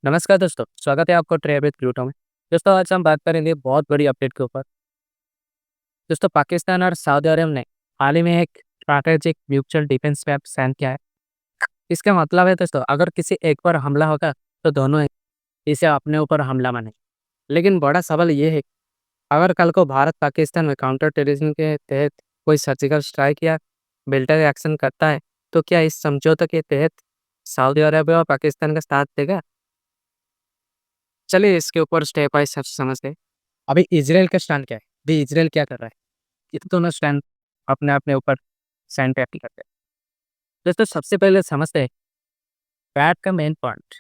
नमस्कार दोस्तों, स्वागत है आपको ट्रेविस प्लूटो में। दोस्तों आज हम बात करेंगे बहुत बड़ी अपडेट के ऊपर। दोस्तों पाकिस्तान और सऊदी अरब ने हाल ही में एक strategic mutual defence pact sign किया है। इसका मतलब है दोस्तों अगर किसी एक पर हमला होगा तो दोनों इसे अपने ऊपर हमला माने। लेकिन बड़ा सवाल ये है अगर कल को भारत पाकिस्तान में काउंटर टेररिज्म के तहत कोई सर्जिकल स्ट्राइक या मिलिट्री एक्शन करता है तो क्या इस समझौते के तहत सऊदी अरब और पाकिस्तान का साथ देगा? चलिए इसके ऊपर स्टेप बाय स्टेप समझते हैं। अभी इज़राइल का स्टैंड क्या है? अभी इज़राइल क्या कर रहा है? ये तो दोनों स्टैंड अपने ऊपर स्टैंड पे करते हैं। दोस्तों सबसे पहले समझते हैं पैट का मेन पॉइंट।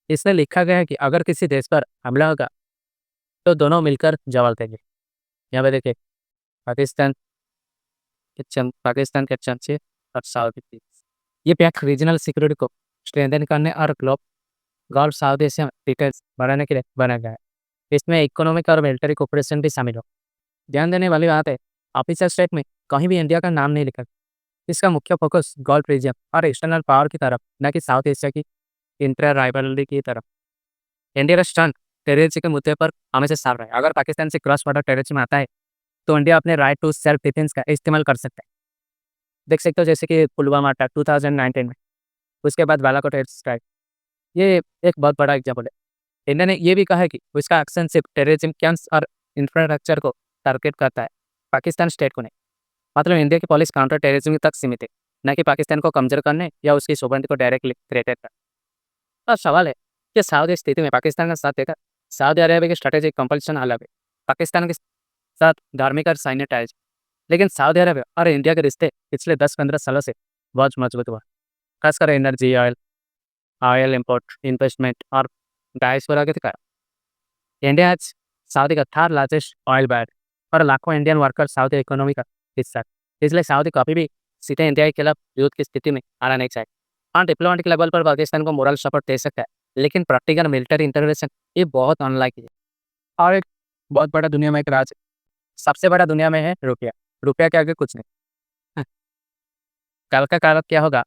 इसमें लिखा गया है कि अगर किसी देश पर हमला होगा तो दोनों मिलकर जवाब देंगे। यहाँ पे देखिए पाकिस्तान पाकिस्तान के चमचे और सऊदी। ये पैक्ट रीजनल सिक्योरिटी को स्ट्रेंथन करने और गल्फ साउथ एशिया डिटेल्स बढ़ाने के लिए बनाया गया है। इसमें इकोनॉमिक और मिलिट्री कोऑपरेशन भी शामिल हो। ध्यान देने वाली बात है ऑफिशियल स्टेट में कहीं भी इंडिया का नाम नहीं लिखा। इसका मुख्य फोकस गल्फ रीजन और एक्सटर्नल पावर की तरफ न कि साउथ एशिया की इंटर राइवलरी की तरफ। इंडिया का स्टैंड टेररिज्म के मुद्दे पर हमेशा साफ रहा है। अगर पाकिस्तान से क्रॉस बॉर्डर टेररिज्म आता है तो इंडिया अपने राइट टू सेल्फ डिफेंस का इस्तेमाल कर सकता है। देख सकते हो जैसे कि पुलवामा अटैक 2019 में, उसके बाद बालाकोट एयर स्ट्राइक। ये एक बहुत बड़ा एग्जाम्पल है। इंडिया ने ये भी कहा है कि उसका एक्शन सिर्फ टेररिज्म कैंप्स और इंफ्रास्ट्रक्चर को टारगेट करता है, पाकिस्तान स्टेट को नहीं। मतलब इंडिया की पॉलिसी काउंटर टेररिज्म तक सीमित है, न कि पाकिस्तान को कमजोर करने या उसकी सोवरेनिटी को डायरेक्टली थ्रेटेड करने। अब सवाल है कि सऊदी स्थिति में पाकिस्तान का साथ देगा। सऊदी अरेबिया की स्ट्रेटेजिक कंपल्सन अलग है, पाकिस्तान के साथ धार्मिक और सैन्य टाइज। लेकिन सऊदी अरेबिया और इंडिया के रिश्ते पिछले 10-15 सालों से बहुत मजबूत हुआ, खासकर energy, oil oil import, investment और डायस्पोरा के कारण। इंडिया आज सऊदी का थर्ड लार्जेस्ट ऑयल बायर और लाखों इंडियन वर्कर सऊदी इकोनॉमी का हिस्सा है। इसलिए सऊदी कभी भी सीधे इंडिया के खिलाफ युद्ध की स्थिति में आना नहीं चाहिए। हाँ, डिप्लोमेटिक लेवल पर पाकिस्तान को मोरल सपोर्ट दे सकता है, लेकिन प्रैक्टिकल मिलिट्री इंटरवेंशन ये बहुत अनलाइकली है। और एक बहुत बड़ा दुनिया में एक राज है। सबसे बड़ा दुनिया में है रुपया। रुपया के आगे कुछ नहीं। हाँ, कल का कारक क्या होगा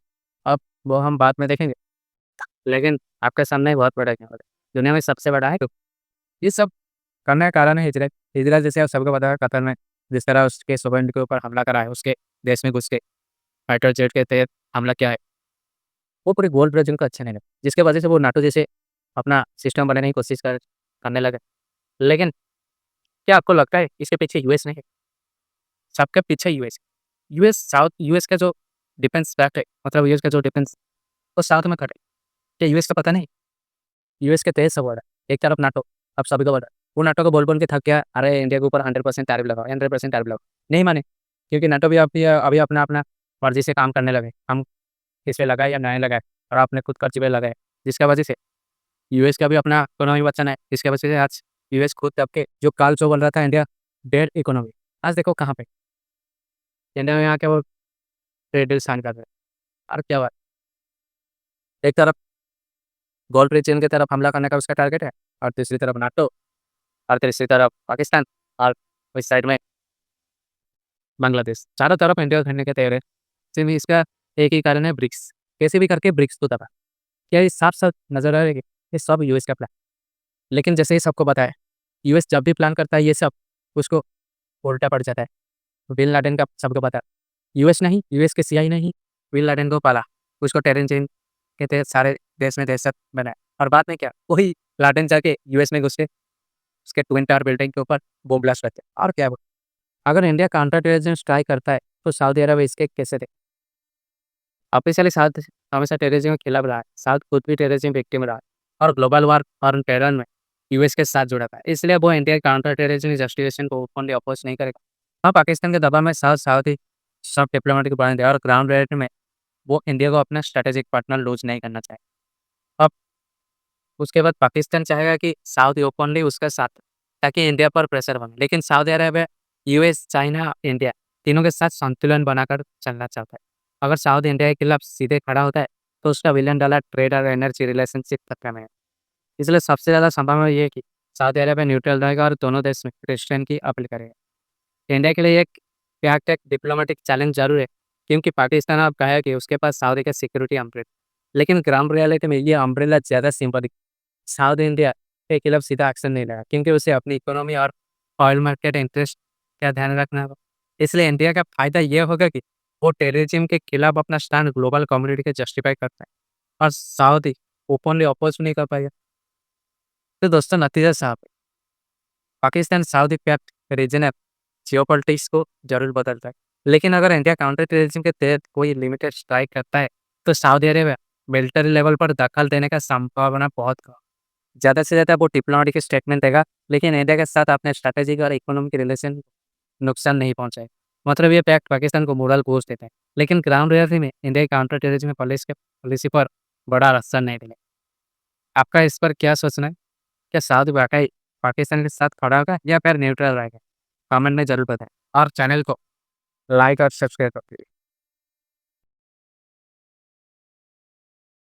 अब वो हम बाद में देखेंगे, लेकिन आपके सामने बहुत बड़ा क्या होगा। दुनिया में सबसे बड़ा है। ये सब करने का कारण है हिजरत। हिजरत जैसे आप सबको पता है कतर ने जिस तरह उसके सोवरेनिटी के ऊपर हमला करा है, उसके देश में घुस के फाइटर जेट के तहत हमला किया है, वो पूरे गोल्ड रीजन को अच्छा नहीं लगा, जिसकी वजह से वो नाटो जैसे अपना सिस्टम बनाने की कोशिश करने लगे। लेकिन क्या आपको लगता है इसके पीछे यूएस नहीं है? सबके पीछे यूएस। यूएस साउथ यूएस का जो डिफेंस पैक्ट है, मतलब यूएस का जो डिफेंस वो साउथ में खड़े। क्या यूएस का पता नहीं? यूएस के तहत सब हो रहा है। एक तरफ नाटो, अब सभी को बता वो नाटो को बोल-बोल के थक गया, अरे इंडिया के ऊपर 100% टैरिफ लगाओ, 100% टैरिफ लगाओ। नहीं माने, क्योंकि नाटो भी अभी अपना-अपना मर्ज़ी से काम करने लगे। हम किस पे लगाए या नहीं लगाए, और आपने खुद खर्चे पे लगाए, जिसकी वजह से यूएस का भी अपना इकोनॉमी बचा है। इसकी वजह से आज यूएस खुद दब के जो काल जो बोल रहा था इंडिया डेड इकोनॉमी, आज देखो कहाँ पे। इंडिया में आके वो ट्रेड डील साइन कर रहे हैं। और क्या हुआ, एक तरफ गोल्फ रीजन की तरफ हमला करने का उसका टारगेट है, और दूसरी तरफ नाटो, और तीसरी तरफ पाकिस्तान, और इस साइड में बांग्लादेश। चारों तरफ इंडिया को घेरने के तैयार है। सिर्फ इसका एक ही कारण है ब्रिक्स। कैसे भी करके ब्रिक्स को दबा। क्या ये साफ-साफ नज़र आ रहा है कि ये सब यूएस का प्लान। लेकिन जैसे ही सबको पता है, यूएस जब भी प्लान करता है ये सब, उसको उल्टा पड़ जाता है। बिन लादेन का सबको पता है। यूएस नहीं, यूएस के सीआई नहीं, बिन लादेन को पाला। उसको टेररिज्म के तहत सारे देश में दहशत बनाया, और बाद में क्या वही लादेन जाके यूएस में घुस के उसके ट्विन टावर बिल्डिंग के ऊपर बम ब्लास्ट करते हैं। और क्या अगर इंडिया काउंटर टेररिज्म स्ट्राइक करता है तो सऊदी अरब इसके कैसे दे? ऑफिशियली साउथ हमेशा टेररिज्म के खिलाफ रहा है। साउथ खुद भी टेररिज्म विक्टिम रहा है, और ग्लोबल वार और टेरर में यूएस के साथ जुड़ा था। इसलिए वो इंडिया काउंटर टेररिज्म जस्टिफिकेशन को ओपनली अपोज नहीं करेगा। हाँ, पाकिस्तान के दबाव में साउथ साउथ ही सब डिप्लोमेटिक बने थे, और ग्राउंड रियलिटी में वो इंडिया को अपना स्ट्रेटेजिक पार्टनर लूज नहीं करना चाहे। अब उसके बाद पाकिस्तान चाहेगा कि साउथ ओपनली उसका साथ, ताकि इंडिया पर प्रेशर बने। लेकिन Saudi Arabia, US, China, India तीनों के साथ संतुलन बनाकर चलना चाहता है। अगर साउथ इंडिया के खिलाफ सीधे खड़ा होता है तो उसका $1 बिलियन ट्रेड और एनर्जी रिलेशनशिप खतरे में है। इसलिए सबसे ज़्यादा संभावना ये है कि सऊदी अरेबिया न्यूट्रल रहेगा और दोनों देश में क्रिश्चियन की अपील करेगा। इंडिया के लिए एक प्याक एक डिप्लोमेटिक चैलेंज जरूर है, क्योंकि पाकिस्तान अब कहा है कि उसके पास सऊदी का सिक्योरिटी अम्ब्रेला। लेकिन ग्राउंड रियलिटी में ये अम्ब्रेला ज़्यादा सिंपल साउथ इंडिया के खिलाफ सीधा एक्शन नहीं लेगा क्योंकि उसे अपनी इकोनॉमी और ऑयल मार्केट इंटरेस्ट का ध्यान रखना होगा। इसलिए इंडिया का फ़ायदा ये होगा कि वो टेररिज्म के खिलाफ अपना स्टैंड ग्लोबल कम्युनिटी के जस्टिफाई करता है और साउदी ओपनली अपोज़ नहीं कर पाएगा। तो दोस्तों नतीजा साफ है, Pakistan Saudi pact regional geopolitics को ज़रूर बदलता है। लेकिन अगर इंडिया काउंटर टेररिज्म के तहत कोई लिमिटेड स्ट्राइक करता है, तो सऊदी अरेबिया मिलिट्री लेवल पर दखल देने का संभावना बहुत कम। ज़्यादा से ज़्यादा वो डिप्लोमेटिक स्टेटमेंट देगा, लेकिन इंडिया के साथ अपने स्ट्रैटेजिक और इकोनॉमिक रिलेशन नुकसान नहीं पहुँचाएगा। मतलब ये पैक्ट पाकिस्तान को मोरल बूस्ट देता है, लेकिन ग्राउंड रियलिटी में इंडिया की काउंटर टेररिज्म पॉलिसी पर बड़ा असर नहीं देगा। आपका इस पर क्या सोचना है? क्या सऊदी वाक़ई पाकिस्तान के साथ खड़ा होगा या फिर न्यूट्रल रहेगा? कमेंट में ज़रूर बताएँ और चैनल को लाइक और सब्सक्राइब करिए।